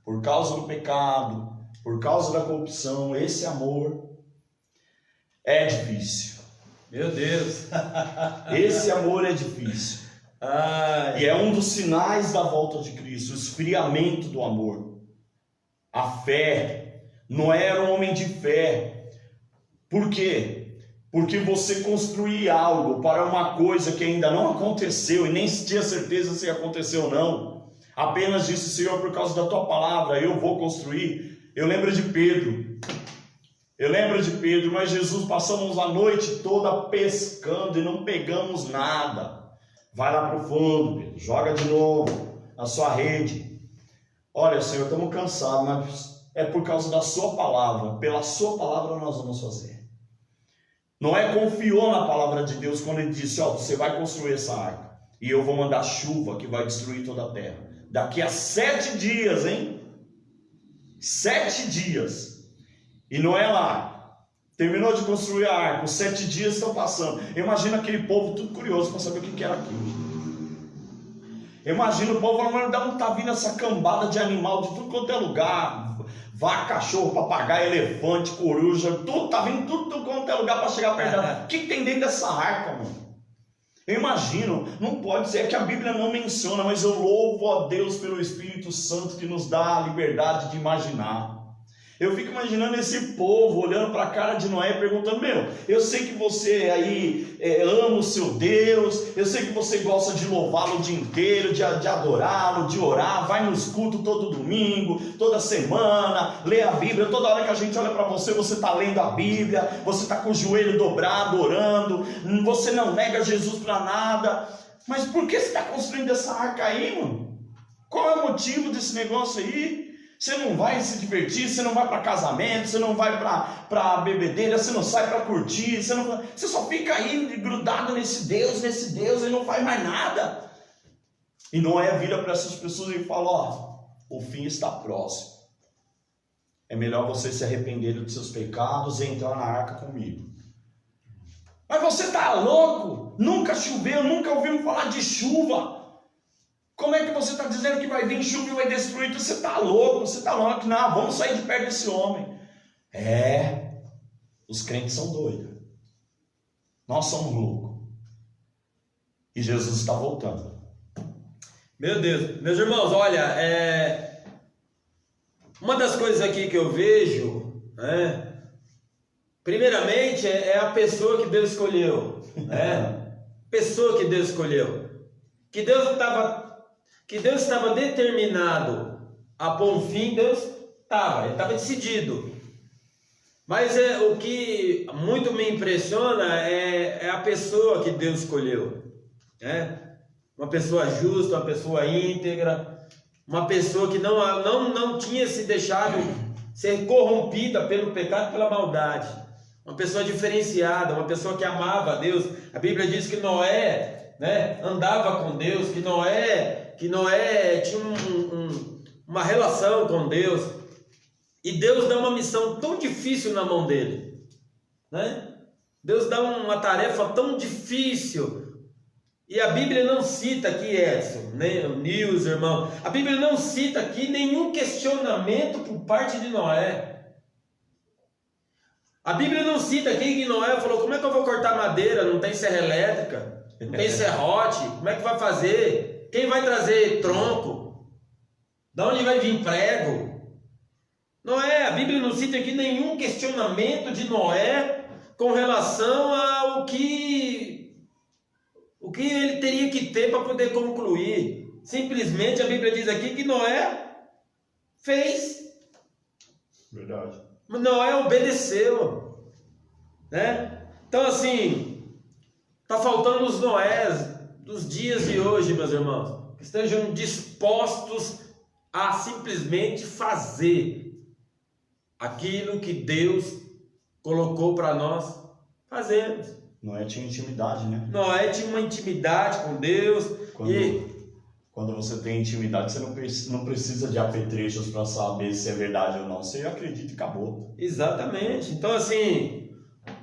por causa do pecado, por causa da corrupção, esse amor é difícil. Meu Deus! Esse amor é difícil. E é um dos sinais da volta de Cristo, o esfriamento do amor. A fé. Noé era um homem de fé. Por quê? Porque você construir algo para uma coisa que ainda não aconteceu e nem tinha certeza se aconteceu ou não, apenas disse: Senhor, por causa da tua palavra eu vou construir. Eu lembro de Pedro, mas Jesus, passamos a noite toda pescando e não pegamos nada. Vai lá para o fundo, Pedro, joga de novo a sua rede. Olha, Senhor, estamos cansados, mas é por causa da sua palavra, pela sua palavra nós vamos fazer. Noé confiou na palavra de Deus quando ele disse: você vai construir essa arca e eu vou mandar chuva que vai destruir toda a terra. Daqui a 7 dias, hein? 7 dias. E Noé lá, terminou de construir a arca, os 7 dias estão passando. Imagina aquele povo tudo curioso para saber o que era aquilo. Imagina o povo falando: não está vindo essa cambada de animal de tudo quanto é lugar. Vaca, cachorro, papagaio, elefante, coruja, tudo, tá vindo tudo quanto é lugar para chegar perto dela. O que tem dentro dessa arca, mano? Eu imagino, não pode ser, é que a Bíblia não menciona, mas eu louvo a Deus pelo Espírito Santo que nos dá a liberdade de imaginar. Eu fico imaginando esse povo olhando para a cara de Noé e perguntando: eu sei que você aí ama o seu Deus, eu sei que você gosta de louvá-lo o dia inteiro, de adorá-lo, de orar, vai nos cultos todo domingo, toda semana, lê a Bíblia, toda hora que a gente olha para você, você está lendo a Bíblia, você está com o joelho dobrado, orando, você não nega Jesus para nada, mas por que você está construindo essa arca aí, mano? Qual é o motivo desse negócio aí? Você não vai se divertir, você não vai para casamento, você não vai para bebedeira, você não sai para curtir, você só fica aí grudado nesse Deus e não faz mais nada. E Noé vira para essas pessoas e fala: o fim está próximo. É melhor você se arrepender dos seus pecados e entrar na arca comigo. Mas você está louco? Nunca choveu, nunca ouvimos falar de chuva. Como é que você está dizendo que vai vir chuva e vai destruir tudo? Você está louco, não, vamos sair de perto desse homem. Os crentes são doidos. Nós somos loucos. E Jesus está voltando. Meu Deus, meus irmãos, olha, uma das coisas aqui que eu vejo, né, primeiramente é a pessoa que Deus escolheu, né? Pessoa que Deus escolheu, que Deus estava determinado a pôr um fim, Deus ele estava decidido. Mas o que muito me impressiona é a pessoa que Deus escolheu, né? Uma pessoa justa, uma pessoa íntegra, uma pessoa que não tinha se deixado ser corrompida pelo pecado e pela maldade. Uma pessoa diferenciada, uma pessoa que amava a Deus. A Bíblia diz que Noé, né, andava com Deus, que Noé tinha uma relação com Deus. E Deus dá uma missão tão difícil na mão dele, né? Deus dá uma tarefa tão difícil. E a Bíblia não cita aqui, Edson, né, Nils, irmão, a Bíblia não cita aqui nenhum questionamento por parte de Noé. A Bíblia não cita aqui que Noé falou: como é que eu vou cortar madeira? Não tem serra elétrica, não tem serrote, como é que vai fazer? Quem vai trazer tronco? De onde vai vir prego? Noé, a Bíblia não cita aqui nenhum questionamento de Noé com relação ao que ele teria que ter para poder concluir. Simplesmente a Bíblia diz aqui que Noé fez. Verdade. Noé obedeceu, né? Então assim, está faltando os Noés dos dias de hoje, meus irmãos, que estejam dispostos a simplesmente fazer aquilo que Deus colocou para nós fazermos. Noé tinha intimidade, né? Noé tinha uma intimidade com Deus. Quando você tem intimidade, você não precisa de apetrechos para saber se é verdade ou não. Você acredita e acabou. Exatamente. Então, assim,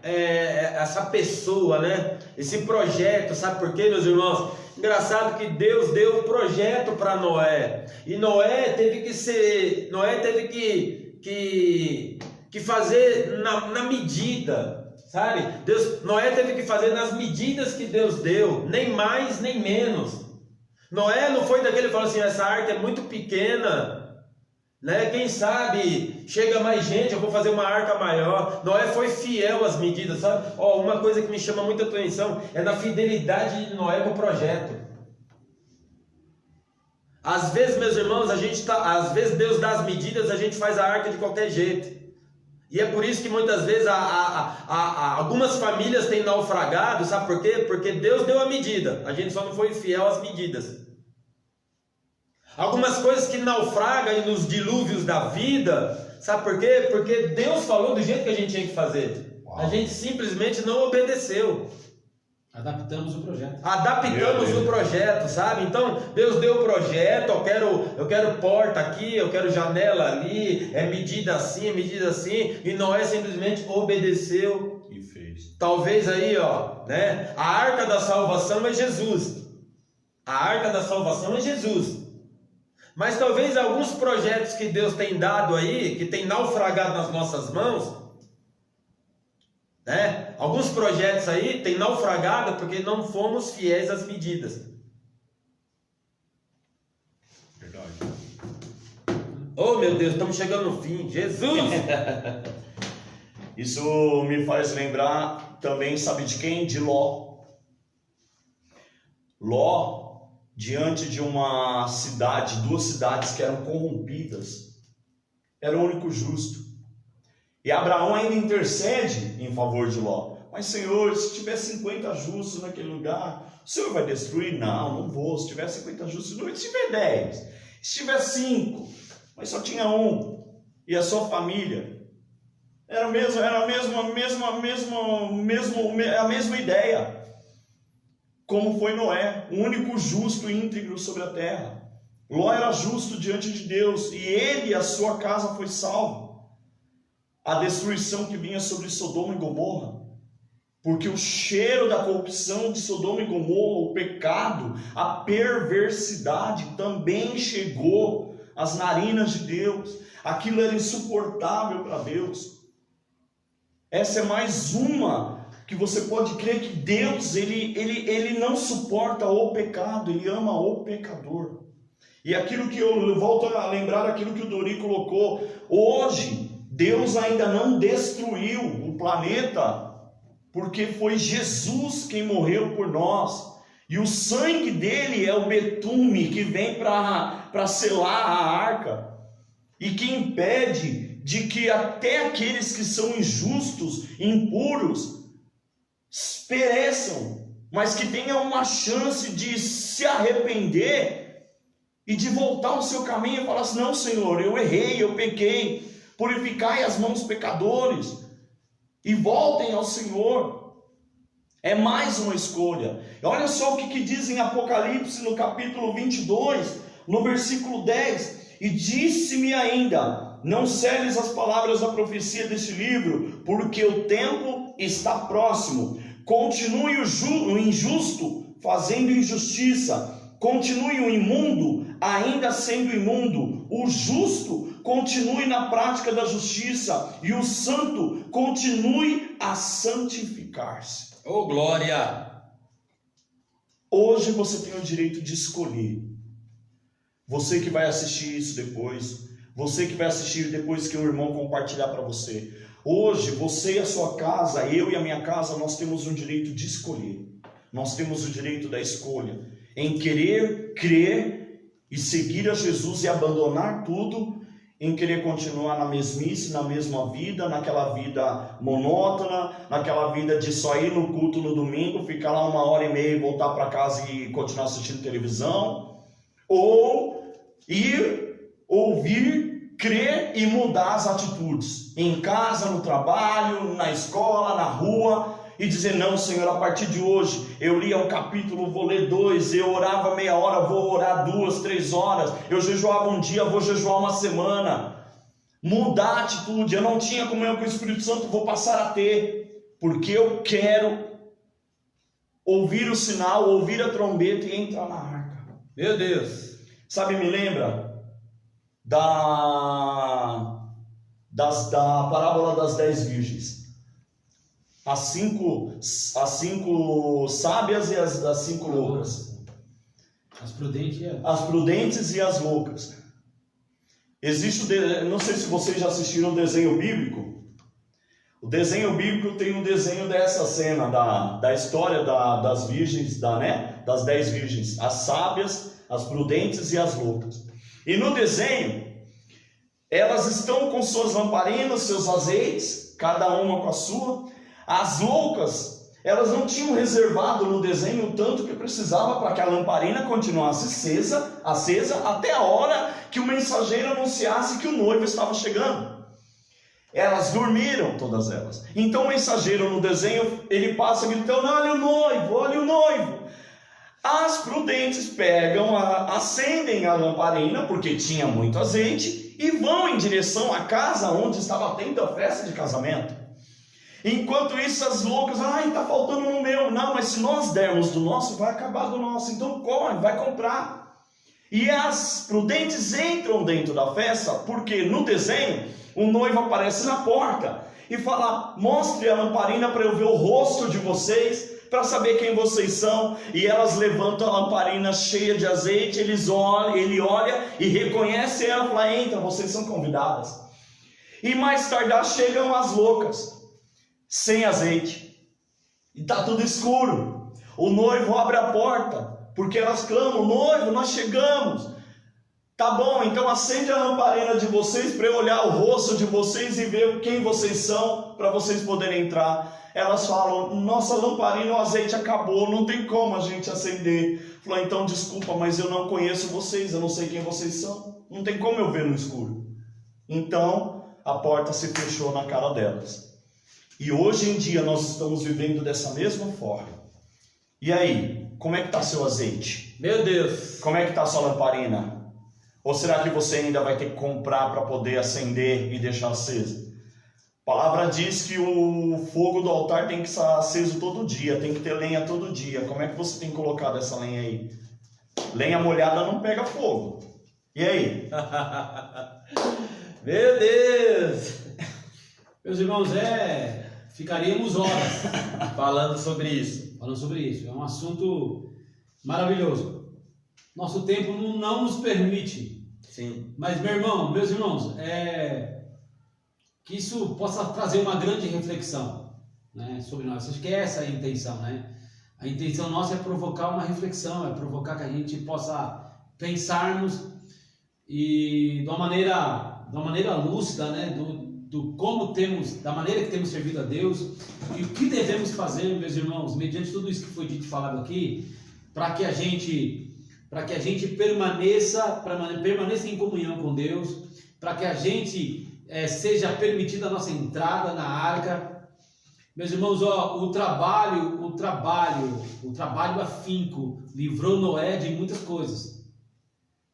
essa pessoa, né? Esse projeto, sabe por quê, meus irmãos? Engraçado que Deus deu um projeto para Noé. E Noé teve que fazer na medida. Sabe? Noé teve que fazer nas medidas que Deus deu, nem mais nem menos. Noé não foi daquele que falou assim: essa arca é muito pequena, né? Quem sabe chega mais gente, eu vou fazer uma arca maior. Noé foi fiel às medidas, sabe? Uma coisa que me chama muita atenção é na fidelidade de Noé com o projeto. Às vezes, meus irmãos, às vezes Deus dá as medidas, a gente faz a arca de qualquer jeito. E é por isso que muitas vezes algumas famílias têm naufragado, sabe por quê? Porque Deus deu a medida, a gente só não foi fiel às medidas. Algumas coisas que naufragam nos dilúvios da vida, sabe por quê? Porque Deus falou do jeito que a gente tinha que fazer. Uau. A gente simplesmente não obedeceu. Adaptamos o projeto. Adaptamos o projeto, sabe? Então, Deus deu o projeto, eu quero porta aqui, eu quero janela ali, medida assim, e Noé simplesmente obedeceu. E fez. Talvez aí, né? A arca da salvação é Jesus. A arca da salvação é Jesus. Mas talvez alguns projetos que Deus tem dado aí, que tem naufragado nas nossas mãos, né? Alguns projetos aí têm naufragado porque não fomos fiéis às medidas. Verdade. Oh meu Deus, estamos chegando no fim. Jesus! Isso me faz lembrar também, sabe de quem? De Ló. Ló, diante de uma cidade, duas cidades que eram corrompidas, era o único justo. E Abraão ainda intercede em favor de Ló. Mas Senhor, se tiver 50 justos naquele lugar, o Senhor vai destruir? Não vou. Se tiver 50 justos, não. Se tiver 10, se tiver 5, mas só tinha um, e a sua família. Era a mesma ideia. Como foi Noé, o único justo e íntegro sobre a terra. Ló era justo diante de Deus, e ele e a sua casa foi salvo. A destruição que vinha sobre Sodoma e Gomorra, porque o cheiro da corrupção de Sodoma e Gomorra, o pecado, a perversidade também chegou às narinas de Deus. Aquilo era insuportável para Deus. Essa é mais uma que você pode crer que Deus, ele não suporta o pecado, ele ama o pecador. E aquilo que eu volto a lembrar, aquilo que o Dori colocou, hoje, Deus ainda não destruiu o planeta, porque foi Jesus quem morreu por nós. E o sangue dele é o betume que vem para selar a arca, e que impede de que até aqueles que são injustos, impuros, pereçam, mas que tenham uma chance de se arrepender e de voltar ao seu caminho e falar assim: não, Senhor, eu errei, eu pequei, purificai as mãos pecadores, e voltem ao Senhor. É mais uma escolha. Olha só o que diz em Apocalipse, no capítulo 22, no versículo 10, e disse-me ainda: não seles as palavras da profecia deste livro, porque o tempo está próximo. Continue o injusto fazendo injustiça, continue o imundo ainda sendo imundo, o justo continue na prática da justiça, e o santo continue a santificar-se. Oh, glória! Hoje você tem o direito de escolher. Você que vai assistir isso depois, você que vai assistir depois que o irmão compartilhar para você. Hoje, você e a sua casa, eu e a minha casa, nós temos o direito de escolher. Nós temos o direito da escolha, em querer, crer e seguir a Jesus e abandonar tudo, em querer continuar na mesmice, na mesma vida, naquela vida monótona, naquela vida de só ir no culto no domingo, ficar lá 1h30 e voltar para casa e continuar assistindo televisão, ou ir, ouvir, crer e mudar as atitudes, em casa, no trabalho, na escola, na rua, e dizer: não, Senhor, a partir de hoje, eu lia um capítulo, vou ler 2, eu orava meia hora, vou orar 2, 3 horas, eu jejuava um dia, vou jejuar uma semana. Mudar a atitude. Eu não tinha comunhão com o Espírito Santo, vou passar a ter, porque eu quero ouvir o sinal, ouvir a trombeta e entrar na arca. Meu Deus! Sabe, me lembra da parábola das 10 virgens. As cinco sábias e as 5 loucas. As prudentes e As prudentes e as loucas. Existe, não sei se vocês já assistiram o desenho bíblico. O desenho bíblico tem um desenho dessa cena, da história das virgens, das 10 virgens. As sábias, as prudentes e as loucas. E no desenho, elas estão com suas lamparinas, seus azeites, cada uma com a sua. As loucas, elas não reservado no desenho o tanto que precisava para que a lamparina continuasse acesa até a hora que o mensageiro anunciasse que o noivo estava chegando. Elas dormiram, todas elas. Então o mensageiro no desenho, ele passa gritando: olha o noivo, olha o noivo. As prudentes pegam, acendem a lamparina, porque tinha muito azeite, e vão em direção à casa onde estava tendo a festa de casamento. Enquanto isso, as loucas: está faltando no meu. Não, mas se nós dermos do nosso, vai acabar do nosso. Então corre, vai comprar. E as prudentes entram dentro da festa, porque no desenho, o noivo aparece na porta e fala: mostre a lamparina para eu ver o rosto de vocês, para saber quem vocês são. E elas levantam a lamparina cheia de azeite, ele olha e reconhece ela e fala: entra, vocês são convidadas. E mais tardar chegam as loucas, sem azeite, e está tudo escuro. O noivo abre a porta, porque elas clamam: noivo, nós chegamos. Tá bom, então acende a lamparina de vocês para eu olhar o rosto de vocês e ver quem vocês são, para vocês poderem entrar. Elas falam: nossa lamparina, o azeite acabou, não tem como a gente acender. Falou: então desculpa, mas eu não conheço vocês, eu não sei quem vocês são, não tem como eu ver no escuro. Então a porta se fechou na cara delas. E hoje em dia nós estamos vivendo dessa mesma forma. E aí, como é que está seu azeite? Meu Deus! Como é que está sua lamparina? Ou será que você ainda vai ter que comprar para poder acender e deixar acesa? A palavra diz que o fogo do altar tem que estar aceso todo dia, tem que ter lenha todo dia. Como é que você tem colocado essa lenha aí? Lenha molhada não pega fogo. E aí? Meu Deus! Meus irmãos, ficaríamos horas falando sobre isso. falando sobre isso. É um assunto maravilhoso. Nosso tempo não nos permite. Sim. Mas, meu irmão, meus irmãos, que isso possa trazer uma grande reflexão, né, sobre nós. Acho que essa é a intenção, né? A intenção nossa é provocar uma reflexão, é provocar que a gente possa pensarmos e de uma maneira lúcida, né, do como temos, da maneira que temos servido a Deus e o que devemos fazer, meus irmãos, mediante tudo isso que foi dito e falado aqui, para que a gente permaneça em comunhão com Deus, para que a gente seja permitida a nossa entrada na arca. Meus irmãos, o trabalho afinco livrou Noé de muitas coisas.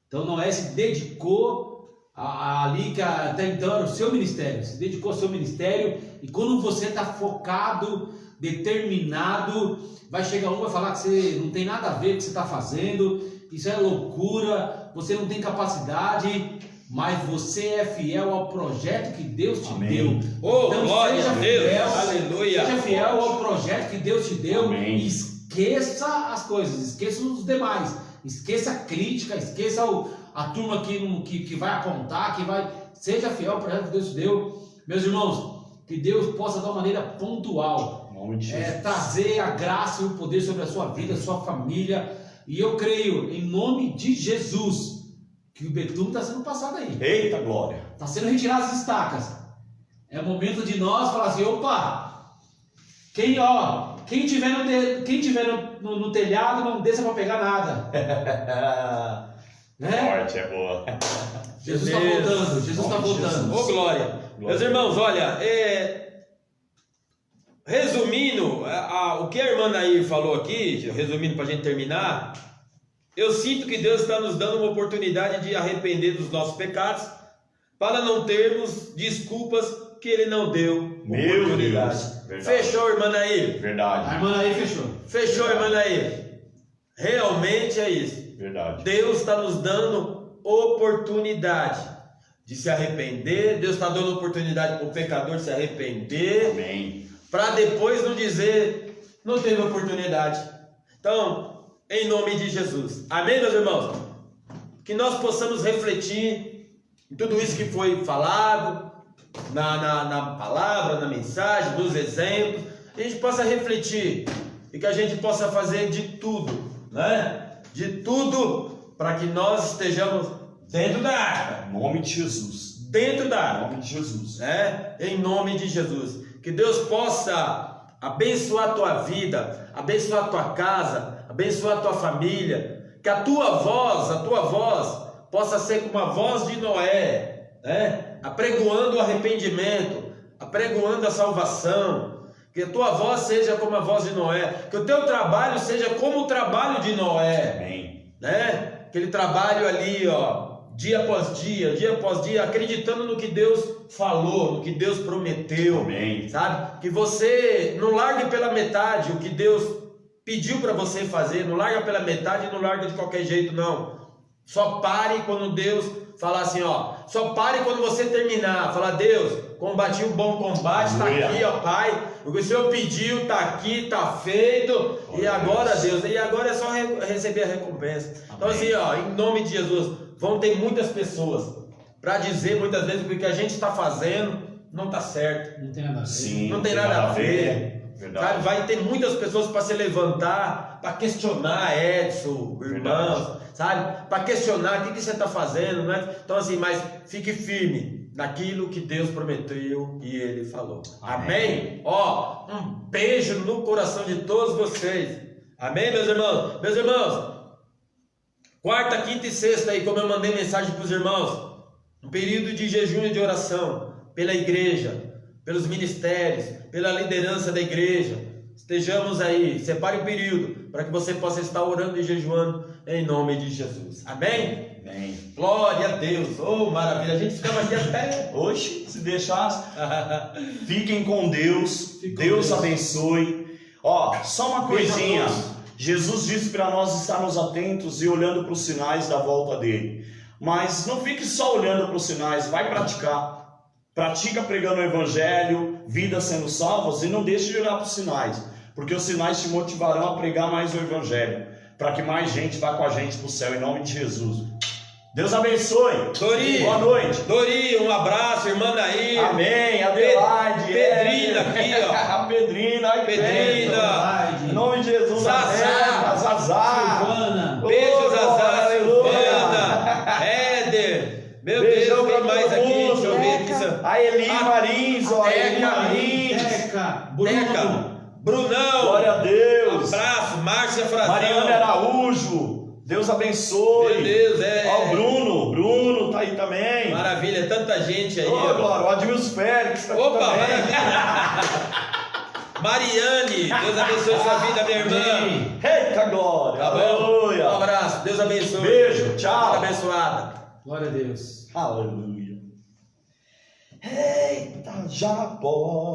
Então Noé se dedicou ali que até então era o seu ministério, se dedicou ao seu ministério, e quando você está focado, determinado, vai chegar um e vai falar que você não tem nada a ver com o que você está fazendo, isso é loucura, você não tem capacidade, mas você é fiel ao projeto que Deus te deu. Oh, então glória seja a Deus, fiel, aleluia. seja fiel ao projeto que Deus te deu. Amém. E esqueça as coisas, esqueça os demais, esqueça a crítica, esqueça a turma que vai apontar, seja fiel ao projeto que Deus te deu. Meus irmãos, que Deus possa de uma maneira pontual trazer a graça e o poder sobre a sua vida, a sua família. E eu creio, em nome de Jesus, que o betume está sendo passado aí. Eita glória! Está sendo retirado as estacas. É momento de nós falar assim: opa, quem tiver no telhado, não desça para pegar nada. Forte, é boa. Jesus está voltando, Jesus está voltando. Ô, glória. Meus irmãos, olha, resumindo o que a irmã Nair falou aqui, resumindo para a gente terminar, eu sinto que Deus está nos dando uma oportunidade de arrepender dos nossos pecados, para não termos desculpas que Ele não deu Meu oportunidade. Deus, verdade. Fechou, irmã Nair? Verdade. A irmã aí fechou. Fechou, irmã Nair? Realmente é isso. Verdade. Deus está nos dando oportunidade de se arrepender. Deus está dando oportunidade para o pecador se arrepender. Amém. Para depois não dizer, não teve oportunidade. Então, em nome de Jesus. Amém, meus irmãos? Que nós possamos refletir em tudo isso que foi falado, na palavra, na mensagem, nos exemplos. A gente possa refletir e que a gente possa fazer de tudo, né? De tudo para que nós estejamos dentro da arca. Em nome de Jesus. Dentro da Em arca. nome de Jesus. Em nome de Jesus. Que Deus possa abençoar a tua vida, abençoar a tua casa, abençoar a tua família. Que a tua voz possa ser como a voz de Noé, né? Apregoando o arrependimento, apregoando a salvação. Que a tua voz seja como a voz de Noé. Que o teu trabalho seja como o trabalho de Noé. Amém. Né? Aquele trabalho ali, dia após dia, acreditando no que Deus falou, no que Deus prometeu. Amém. Sabe? Que você não largue pela metade o que Deus pediu para você fazer, não larga pela metade e não larga de qualquer jeito, não. Só pare quando Deus falar assim, só pare quando você terminar. Fala: Deus, combati o bom combate, está aqui, Pai. O que o Senhor pediu está aqui, está feito. E agora, Deus, é só receber a recompensa. Então assim, em nome de Jesus, vão ter muitas pessoas para dizer muitas vezes que o que a gente está fazendo não está certo. Não tem nada a ver. Sim, Não tem nada a ver. Verdade. Sabe? Vai ter muitas pessoas para se levantar, para questionar Edson, irmãos, sabe? Para questionar o que você está fazendo, né? Então assim, mas fique firme naquilo que Deus prometeu e Ele falou. Amém? Um beijo no coração de todos vocês. Amém, meus irmãos? Meus irmãos, quarta, quinta e sexta aí, como eu mandei mensagem para os irmãos, um período de jejum e de oração pela igreja, pelos ministérios, pela liderança da igreja. Estejamos aí, separe um período para que você possa estar orando e jejuando em nome de Jesus. Amém? Amém. Glória a Deus. Oh, maravilha. A gente ficava aqui até Oxe, se deixasse. Fiquem com Deus. Fique com Deus Deus. abençoe. Só uma coisinha. Jesus disse para nós estarmos atentos e olhando para os sinais da volta dele. Mas não fique só olhando para os sinais, vai praticar. pratica pregando o evangelho, vidas sendo salvas, e não deixe de olhar para os sinais, porque os sinais te motivarão a pregar mais o evangelho, para que mais gente vá com a gente para o céu, em nome de Jesus. Deus abençoe. Dori, boa noite. Dori, um abraço, irmã Daí. Amém. Adelaide. Pedrina aqui, ó. A Pedrina. Ai, Pedrina. Em nome de Jesus. Zazá. Zazá. Silvana. Beijo, Zazá, aleluia. Silvana, Éder. Meu Beijão Deus, tem pra mais todo aqui. mundo. Deixa eu ver aqui. A Eli A- Marins, ó. Eli Teca. Marins. Teca. Teca. Bruno. Brunão. Glória a Deus. Abraço, Márcia Frazão. Mariana Araújo. Deus abençoe. Meu Deus, Ó, o Bruno tá aí também. Maravilha, tanta gente aí. Ô, ó. Glória, o Adilson Félix tá aqui Opa, também. maravilha. Mariane, Deus abençoe sua vida, minha irmã. Amém. Eita glória. Tá bom? Aleluia. Um abraço, Deus abençoe. Beijo, tchau. Vida abençoada. Glória a Deus. Aleluia. Eita, já pode.